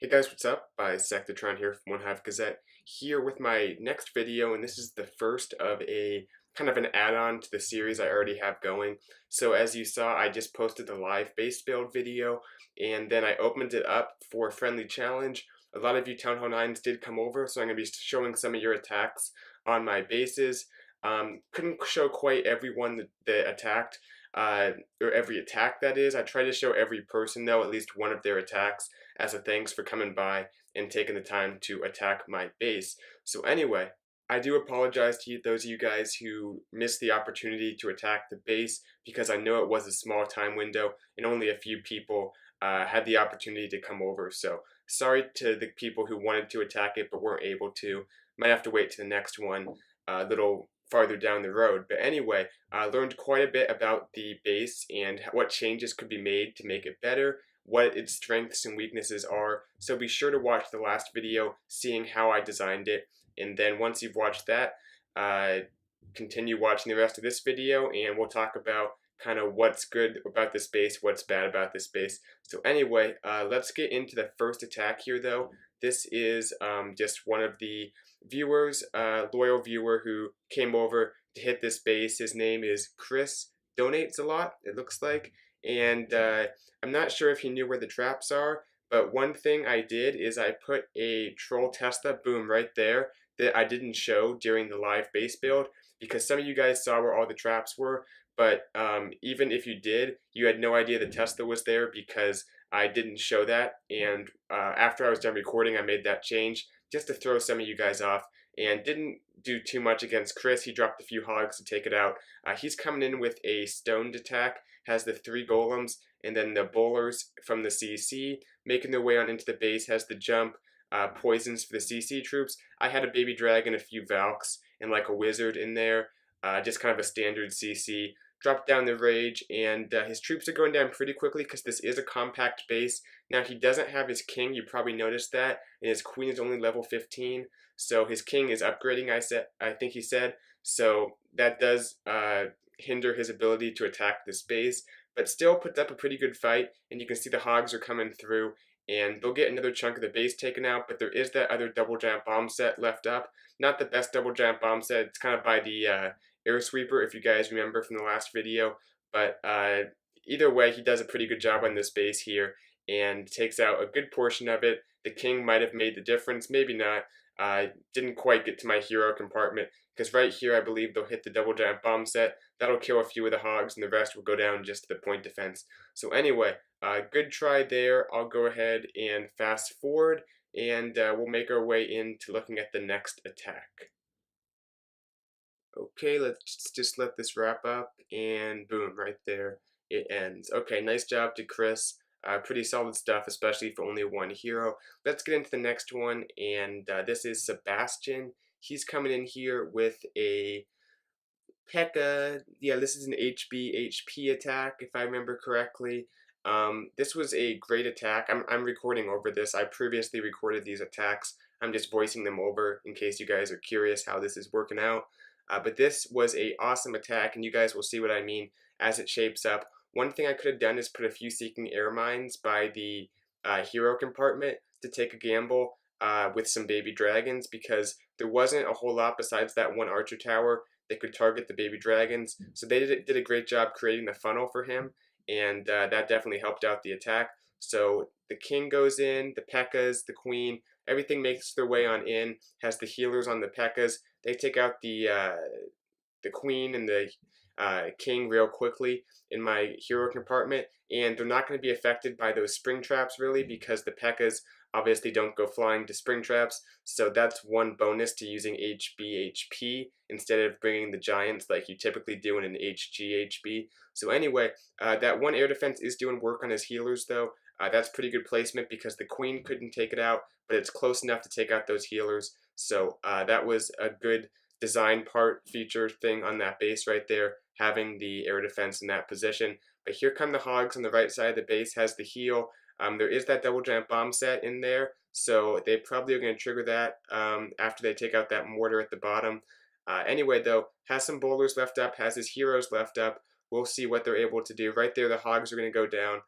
Hey guys, what's up? Sectatron here from OneHive Gazette, here with my next video, and this is the first of a kind of an add-on to the series I already have going. So as you saw, I just posted the live base build video, and then I opened it up for a friendly challenge. A lot of you Town Hall 9s did come over, so I'm going to be showing some of your attacks on my bases. Couldn't show quite everyone that attacked, or every attack that is. I tried to show every person though, at least one of their attacks, as a thanks for coming by and taking the time to attack my base. So anyway, I do apologize to those of you guys who missed the opportunity to attack the base, because I know it was a small time window and only a few people had the opportunity to come over. So sorry to the people who wanted to attack it but weren't able to. Might have to wait to the next one a little farther down the road. But anyway, I learned quite a bit about the base and what changes could be made to make it better, what its strengths and weaknesses are. So be sure to watch the last video seeing how I designed it, and then once you've watched that, continue watching the rest of this video and we'll talk about kind of what's good about this base, what's bad about this base. So anyway, let's get into the first attack here though. This is just one of the viewers, loyal viewer who came over to hit this base. His name is Chris. Donates a lot, it looks like, and I'm not sure if he knew where the traps are, but one thing I did is I put a troll Tesla boom right there that I didn't show during the live base build, because some of you guys saw where all the traps were, but even if you did, you had no idea the Tesla was there because I didn't show that. And after I was done recording, I made that change just to throw some of you guys off, and didn't do too much against Chris. He dropped a few hogs to take it out. He's coming in with a stoned attack, has the 3 golems, and then the bowlers from the CC making their way on into the base, has the jump, poisons for the CC troops. I had a baby dragon, a few Valks, and like a wizard in there, just kind of a standard CC. Dropped down the rage, and his troops are going down pretty quickly because this is a compact base. Now he doesn't have his king, you probably noticed that, and his queen is only level 15, so his king is upgrading, I think he said, so that does hinder his ability to attack this base, but still puts up a pretty good fight, and you can see the hogs are coming through, and they'll get another chunk of the base taken out, but there is that other double giant bomb set left up. Not the best double giant bomb set, it's kind of by the air sweeper, if you guys remember from the last video, but either way, he does a pretty good job on this base here and takes out a good portion of it. The king might have made the difference, maybe not. Didn't quite get to my hero compartment, because right here I believe they'll hit the double giant bomb set. That'll kill a few of the hogs, and the rest will go down just to the point defense. So anyway, good try there. I'll go ahead and fast forward, and we'll make our way into looking at the next attack. Okay, let's just let this wrap up, and boom, right there, it ends. Okay, nice job to Chris. Pretty solid stuff, especially for only one hero. Let's get into the next one, and this is Sebastian. He's coming in here with a P.E.K.K.A. Yeah, this is an HP attack, if I remember correctly. This was a great attack. I'm recording over this. I previously recorded these attacks. I'm just voicing them over in case you guys are curious how this is working out. But this was a awesome attack, and you guys will see what I mean as it shapes up. One thing I could have done is put a few Seeking Air Mines by the hero compartment to take a gamble with some baby dragons, because there wasn't a whole lot besides that one archer tower that could target the baby dragons. So they did a great job creating the funnel for him, and that definitely helped out the attack. So the king goes in, the P.E.K.K.As, the queen, everything makes their way on in, has the healers on the P.E.K.K.As. They take out the queen and the king real quickly in my hero compartment, and they're not going to be affected by those spring traps really, because the P.E.K.K.As obviously don't go flying to spring traps. So that's one bonus to using HB instead of bringing the giants like you typically do in an HB. So anyway, that one air defense is doing work on his healers though. That's pretty good placement because the queen couldn't take it out, but it's close enough to take out those healers. So that was a good design part feature thing on that base right there, having the air defense in that position. But here come the hogs on the right side of the base, has the heal. There is that double giant bomb set in there, so they probably are going to trigger that after they take out that mortar at the bottom. Anyway though, has some bowlers left up, has his heroes left up. We'll see what they're able to do. Right there, the hogs are going to go down.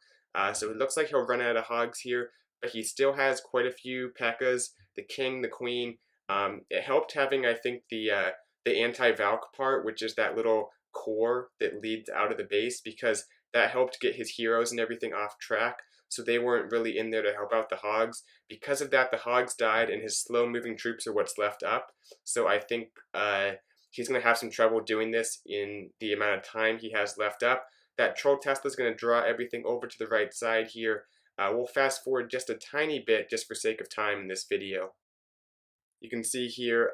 So it looks like he'll run out of hogs here, but he still has quite a few P.E.K.K.A.s, the king, the queen. It helped having, I think, the anti-Valk part, which is that little core that leads out of the base, because that helped get his heroes and everything off track, so they weren't really in there to help out the Hogs. Because of that, the Hogs died, and his slow-moving troops are what's left up. So I think he's going to have some trouble doing this in the amount of time he has left up. That Troll Tesla is going to draw everything over to the right side here. We'll fast forward just a tiny bit just for sake of time in this video. You can see here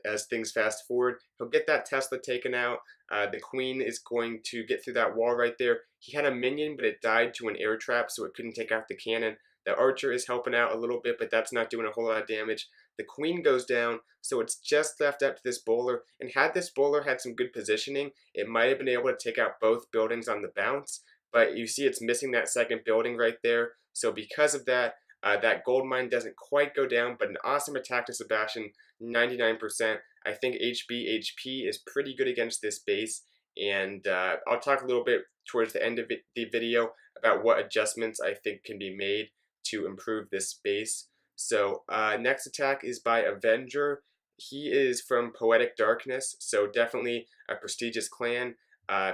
as things fast forward, he'll get that Tesla taken out. The queen is going to get through that wall right there. He had a minion, but it died to an air trap, so it couldn't take out the cannon. The archer is helping out a little bit, but that's not doing a whole lot of damage. The queen goes down, so it's just left up to this bowler. And had this bowler had some good positioning, it might have been able to take out both buildings on the bounce. But you see it's missing that second building right there. So because of that, that gold mine doesn't quite go down, but an awesome attack to Sebastian, 99%. I think HP is pretty good against this base, and I'll talk a little bit towards the end of the video about what adjustments I think can be made to improve this base. So next attack is by Avenger. He is from Poetic Darkness, so definitely a prestigious clan.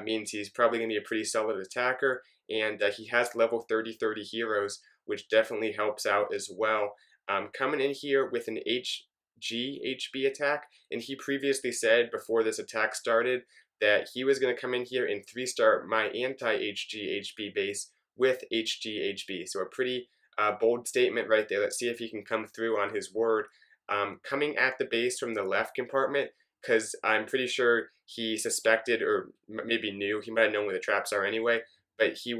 Means he's probably going to be a pretty solid attacker, and he has level 30 heroes, which definitely helps out as well. Coming in here with an HB attack, and he previously said before this attack started that he was going to come in here and 3-star my anti-HB base with HB. So a pretty bold statement right there. Let's see if he can come through on his word. Coming at the base from the left compartment, because I'm pretty sure he suspected, or maybe knew, he might have known where the traps are anyway, but he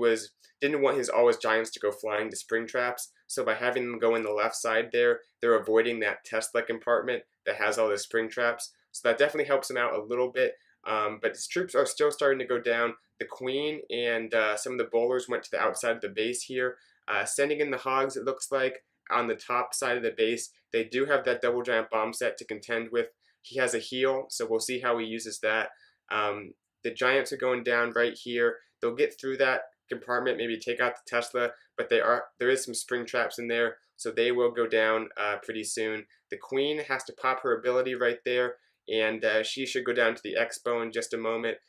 didn't want his always giants to go flying to spring traps. So by having them go in the left side there, they're avoiding that Tesla compartment that has all the spring traps. So that definitely helps him out a little bit. But his troops are still starting to go down. The queen and some of the bowlers went to the outside of the base here. Sending in the Hogs, it looks like, on the top side of the base. They do have that double giant bomb set to contend with. He has a heal, so we'll see how he uses that. The giants are going down right here. They'll get through that compartment, maybe take out the Tesla, but there is some spring traps in there, so they will go down pretty soon. The queen has to pop her ability right there, and she should go down to the Expo in just a moment.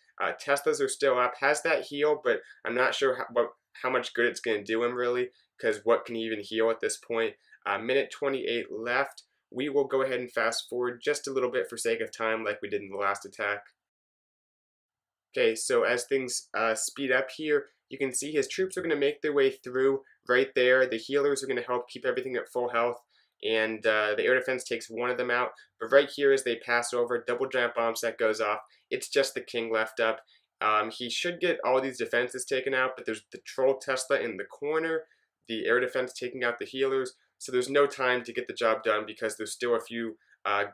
Teslas are still up, has that heal, but I'm not sure how much good it's going to do him really, because what can he even heal at this point? Minute 28 left. We will go ahead and fast forward just a little bit for sake of time like we did in the last attack. Okay, so as things speed up here, you can see his troops are going to make their way through right there. The healers are going to help keep everything at full health, and the air defense takes one of them out. But right here as they pass over, double giant bomb set goes off. It's just the king left up. He should get all these defenses taken out, but there's the troll Tesla in the corner, the air defense taking out the healers, so there's no time to get the job done because there's still a few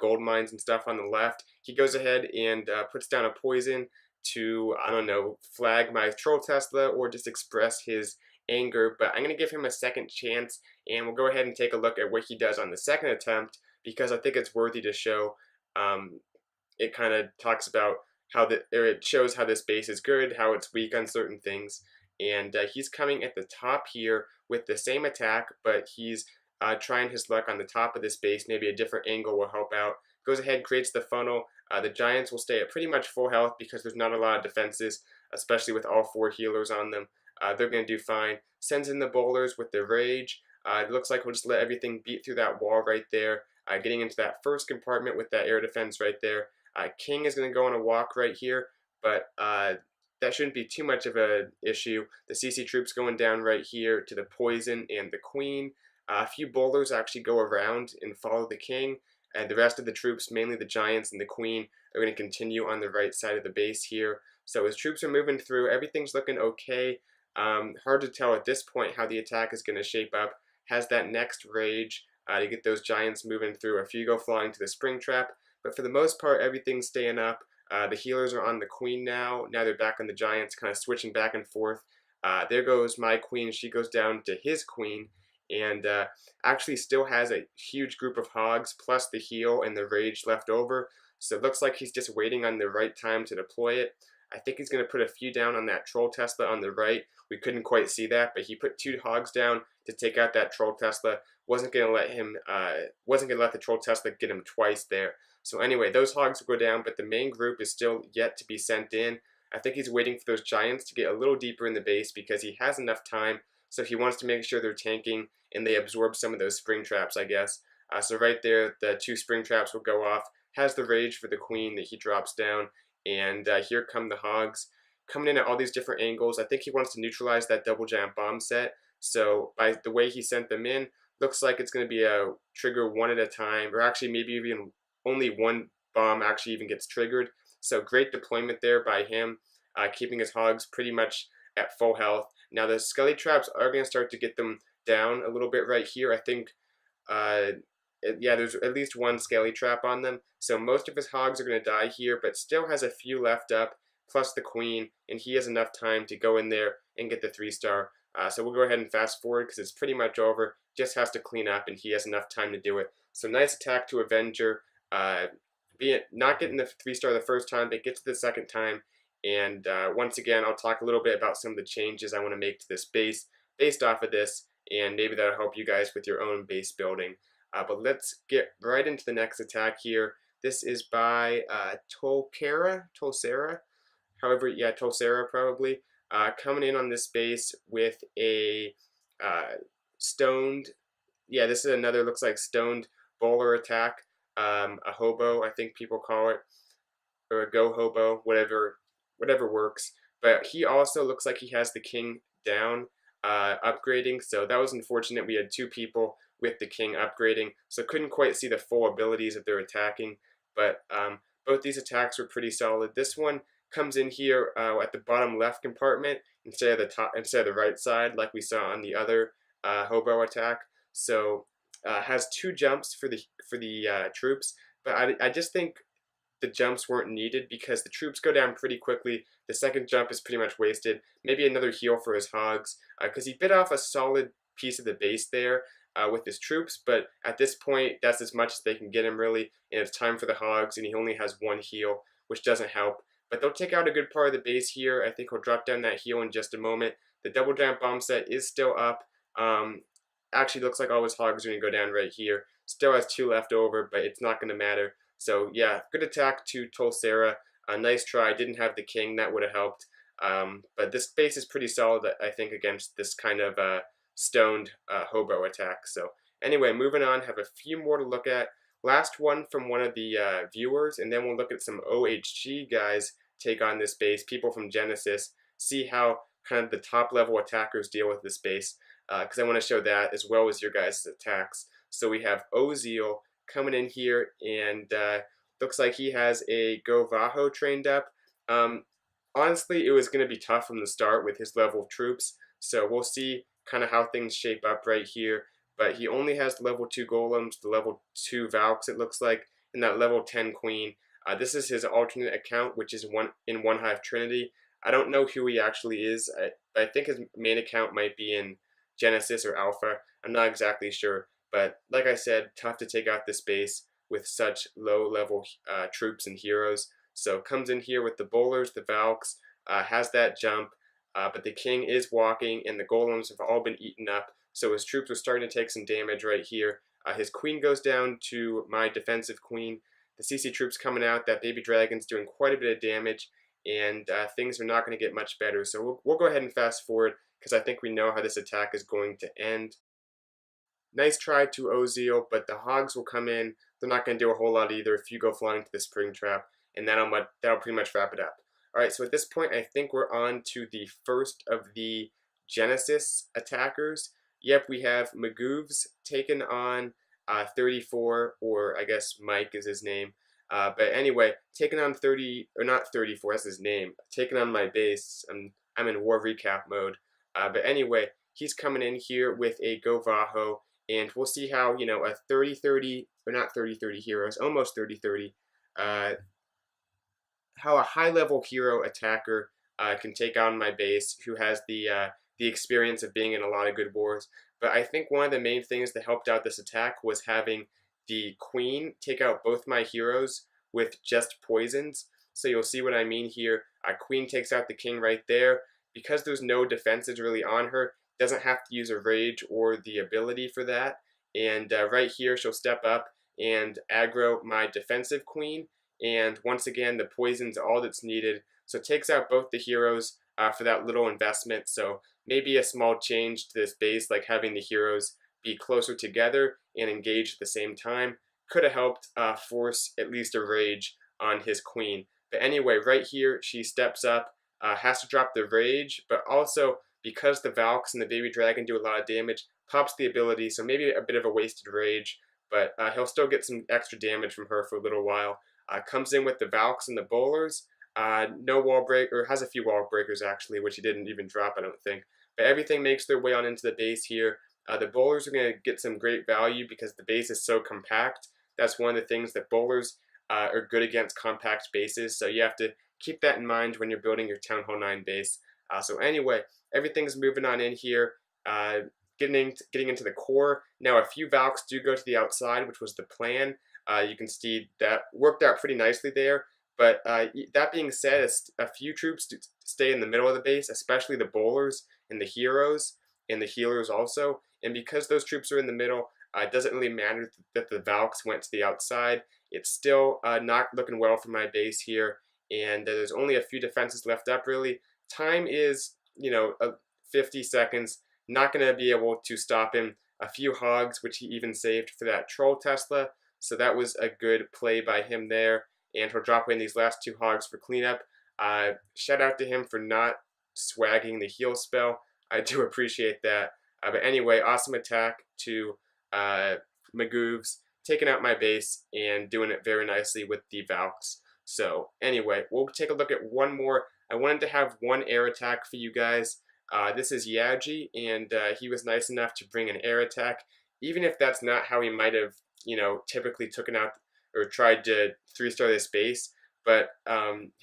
gold mines and stuff on the left. He goes ahead and puts down a poison to, I don't know, flag my troll Tesla or just express his anger, but I'm going to give him a second chance, and we'll go ahead and take a look at what he does on the second attempt, because I think it's worthy to show. It kind of talks about it shows how this base is good, how it's weak on certain things, and he's coming at the top here with the same attack, but he's trying his luck on the top of this base. Maybe a different angle will help out. Goes ahead, creates the funnel. The giants will stay at pretty much full health because there's not a lot of defenses, especially with all 4 healers on them. They're going to do fine. Sends in the bowlers with the rage. It looks like we'll just let everything beat through that wall right there. Getting into that first compartment with that air defense right there. King is going to go on a walk right here, but that shouldn't be too much of an issue. The CC troops going down right here to the poison and the queen. A few bowlers actually go around and follow the king, and the rest of the troops, mainly the giants and the queen, are going to continue on the right side of the base here. So as troops are moving through, everything's looking okay. Hard to tell at this point how the attack is going to shape up. Has that next rage to get those giants moving through. A few go flying to the spring trap, but for the most part, everything's staying up. The healers are on the queen now. Now they're back on the giants, kind of switching back and forth. There goes my queen. She goes down to his queen, and actually still has a huge group of hogs plus the heal and the rage left over. So it looks like he's just waiting on the right time to deploy it. I think he's going to put a few down on that Troll Tesla on the right. We couldn't quite see that, but he put 2 hogs down to take out that Troll Tesla. Wasn't going to let him, wasn't going to let the Troll Tesla get him twice there. So anyway, those hogs will go down, but the main group is still yet to be sent in. I think he's waiting for those giants to get a little deeper in the base because he has enough time. So he wants to make sure they're tanking and they absorb some of those spring traps, I guess. So right there, the 2 spring traps will go off. Has the rage for the queen that he drops down. And here come the hogs coming in at all these different angles. I think he wants to neutralize that double giant bomb set. So by the way he sent them in, looks like it's going to be a trigger one at a time, or actually maybe even only one bomb actually even gets triggered. So great deployment there by him, keeping his hogs pretty much at full health. Now the skelly traps are going to start to get them down a little bit right here. I think, yeah, there's at least 1 skelly trap on them. So most of his hogs are going to die here, but still has a few left up, plus the queen, and he has enough time to go in there and get the 3-star. So we'll go ahead and fast forward because it's pretty much over. Just has to clean up, and he has enough time to do it. So nice attack to Avenger. Not getting the 3-star the first time, but gets to the second time. And once again, I'll talk a little bit about some of the changes I want to make to this base based off of this, and maybe that'll help you guys with your own base building. But let's get right into the next attack here. This is by Tolsera, however, yeah, Tolsera probably, coming in on this base with a stoned, yeah, this is another, looks like stoned bowler attack, a hobo, I think people call it, or a go hobo, whatever works. But he also looks like he has the king down, upgrading, so that was unfortunate. We had 2 people with the king upgrading, so couldn't quite see the full abilities of their attacking, but both these attacks were pretty solid. This one comes in here at the bottom left compartment instead of the right side like we saw on the other hobo attack. So has 2 jumps for the troops, but I just think the jumps weren't needed because the troops go down pretty quickly. The second jump is pretty much wasted. Maybe another heal for his hogs because he bit off a solid piece of the base there with his troops, but at this point that's as much as they can get him really, and it's time for the hogs, and he only has 1 heal, which doesn't help. But they'll take out a good part of the base here. I think he'll drop down that heal in just a moment. The double giant bomb set is still up. Actually looks like all his hogs are going to go down right here. Still has 2 left over, but it's not going to matter. So yeah, good attack to Tolsera. Nice try. Didn't have the king. That would have helped. But this base is pretty solid, I think, against this kind of stoned hobo attack. So anyway, moving on. Have a few more to look at. Last one from one of the viewers, and then we'll look at some OHG guys take on this base. People from Genesis. See how kind of the top level attackers deal with this base. Because I want to show that as well as your guys' attacks. So we have Ozeal coming in here, and looks like he has a Go Vaho trained up. Honestly, it was going to be tough from the start with his level of troops, so we'll see kind of how things shape up right here. But he only has the level 2 golems, the level 2 Valks it looks like, and that level 10 queen. This is his alternate account, which is in OneHive Trinity. I don't know who he actually is. I think his main account might be in Genesis or Alpha. I'm not exactly sure. But like I said, tough to take out this base with such low level troops and heroes. So comes in here with the bowlers, the Valks, has that jump, but the king is walking and the golems have all been eaten up. So his troops are starting to take some damage right here. His queen goes down to my defensive queen. The CC troops coming out, that baby dragon's doing quite a bit of damage, and things are not going to get much better. So we'll go ahead and fast forward because I think we know how this attack is going to end. Nice try to Ozeal, but the hogs will come in. They're not going to do a whole lot either if you go flying to the spring trap, and that'll pretty much wrap it up. Alright, so at this point I think we're on to the first of the Genesis attackers. Yep, we have Magoovs taken on 34, or I guess Mike is his name. But anyway, taking on 30, or not 34, that's his name. Taking on my base. I'm in war recap mode. But anyway, he's coming in here with a Go Vaho, and we'll see how, you know, a 30-30, or not 30-30 heroes, almost 30-30, how a high-level hero attacker can take on my base, who has the experience of being in a lot of good wars. But I think one of the main things that helped out this attack was having the queen take out both my heroes with just poisons. So you'll see what I mean here. Queen takes out the king right there. Because there's no defenses really on her, doesn't have to use a rage or the ability for that. And right here, she'll step up and aggro my defensive queen. And once again, the poison's all that's needed. So it takes out both the heroes for that little investment. So maybe a small change to this base, like having the heroes be closer together and engage at the same time, could have helped force at least a rage on his queen. But anyway, right here, she steps up, has to drop the rage, but also because the Valks and the baby dragon do a lot of damage, pops the ability, so maybe a bit of a wasted rage, but he'll still get some extra damage from her for a little while. Comes in with the Valks and the bowlers. No wall break, or has a few wall breakers actually, which he didn't even drop, I don't think. But everything makes their way on into the base here. The bowlers are going to get some great value because the base is so compact. That's one of the things that bowlers are good against compact bases, so you have to keep that in mind when you're building your Town Hall 9 base. So anyway, everything's moving on in here, getting into the core. Now a few Valks do go to the outside, which was the plan. You can see that worked out pretty nicely there. But that being said, a few troops stay in the middle of the base, especially the bowlers and the heroes and the healers also. And because those troops are in the middle, it doesn't really matter that the Valks went to the outside. It's still not looking well for my base here, and there's only a few defenses left up really. Time is, 50 seconds. Not going to be able to stop him. A few hogs, which he even saved for that troll Tesla, so that was a good play by him there. And he'll drop in these last two hogs for cleanup. Shout out to him for not swagging the heal spell. I do appreciate that. But anyway, awesome attack to Magoovs, taking out my base and doing it very nicely with the Valks. So anyway, we'll take a look at one more. I wanted to have one air attack for you guys. This is Yaji, and he was nice enough to bring an air attack, even if that's not how he might have, typically taken out or tried to 3-star this base. But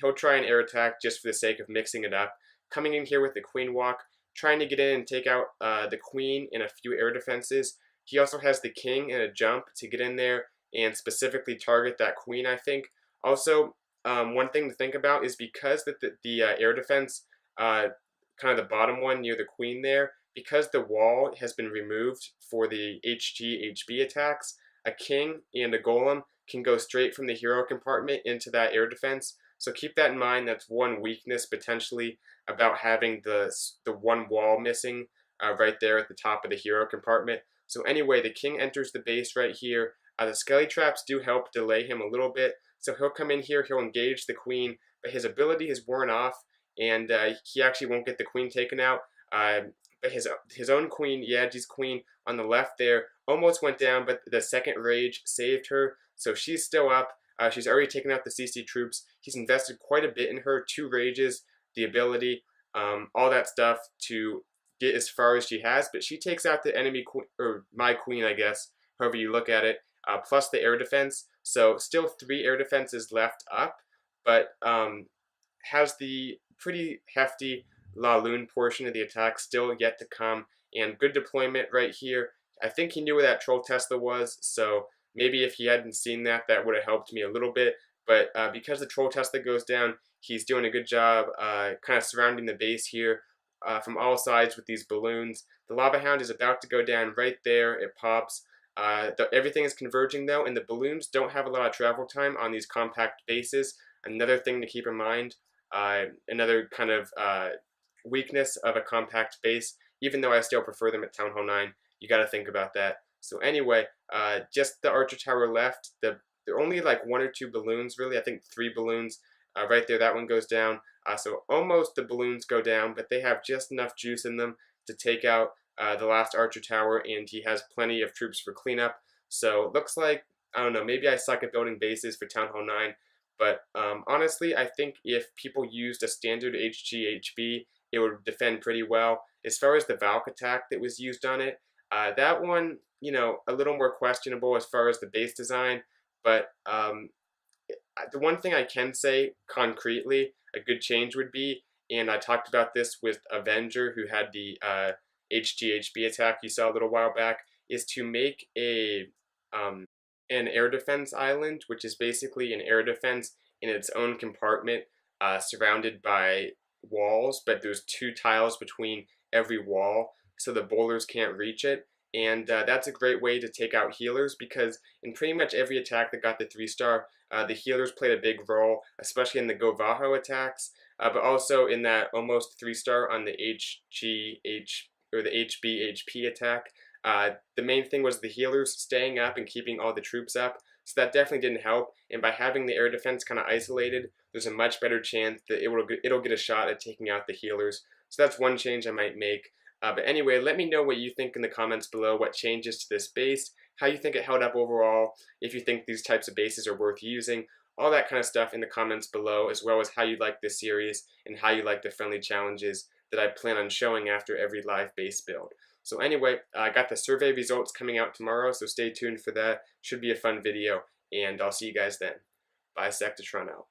he'll try an air attack just for the sake of mixing it up. Coming in here with the Queen Walk, trying to get in and take out the Queen and a few air defenses. He also has the King and a jump to get in there and specifically target that Queen, I think. Also, one thing to think about is because the air defense, kind of the bottom one near the Queen there, because the wall has been removed for the HB attacks, a King and a Golem can go straight from the hero compartment into that air defense. So keep that in mind. That's one weakness potentially about having the one wall missing right there at the top of the hero compartment. So anyway, the King enters the base right here. The Skelly Traps do help delay him a little bit. So he'll come in here, he'll engage the Queen, but his ability has worn off, and he actually won't get the Queen taken out. But his own Queen, Yaji's Queen, on the left there, almost went down, but the second rage saved her. So she's still up. She's already taken out the CC troops. He's invested quite a bit in her, 2 rages, the ability, all that stuff to get as far as she has. But she takes out the enemy queen, or my queen, I guess, however you look at it, plus the air defense. So still 3 air defenses left up, but has the pretty hefty La Lune portion of the attack still yet to come. And good deployment right here. I think he knew where that troll Tesla was, so maybe if he hadn't seen that, that would have helped me a little bit. But because the troll Tesla goes down, he's doing a good job kind of surrounding the base here from all sides with these balloons. The Lava Hound is about to go down right there. It pops. Everything is converging though, and the balloons don't have a lot of travel time on these compact bases. Another thing to keep in mind, another kind of weakness of a compact base, even though I still prefer them at Town Hall 9, you got to think about that. So anyway, just the Archer Tower left. There are only like 1 or 2 balloons really. I think 3 balloons. Right there, that one goes down. So almost the balloons go down, but they have just enough juice in them to take out the last Archer Tower, and he has plenty of troops for cleanup. So looks like, I don't know, maybe I suck at building bases for Town Hall 9, but honestly, I think if people used a standard HB, it would defend pretty well. As far as the Valk attack that was used on it, that one, a little more questionable as far as the base design, but the one thing I can say concretely, a good change would be, and I talked about this with Avenger, who had the HB attack you saw a little while back, is to make an air defense island, which is basically an air defense in its own compartment. surrounded by walls, but there's 2 tiles between every wall, so the bowlers can't reach it. And that's a great way to take out healers, because in pretty much every attack that got the 3-star, the healers played a big role, especially in the Go Vaho attacks, but also in that almost 3-star on the HBHP attack. The main thing was the healers staying up and keeping all the troops up, so that definitely didn't help. And by having the air defense kind of isolated, there's a much better chance that it'll get a shot at taking out the healers. So that's one change I might make. But anyway, let me know what you think in the comments below, what changes to this base, how you think it held up overall, if you think these types of bases are worth using, all that kind of stuff in the comments below, as well as how you like this series and how you like the friendly challenges that I plan on showing after every live base build. So anyway, I got the survey results coming out tomorrow, so stay tuned for that. Should be a fun video, and I'll see you guys then. Bye, Sectatron out.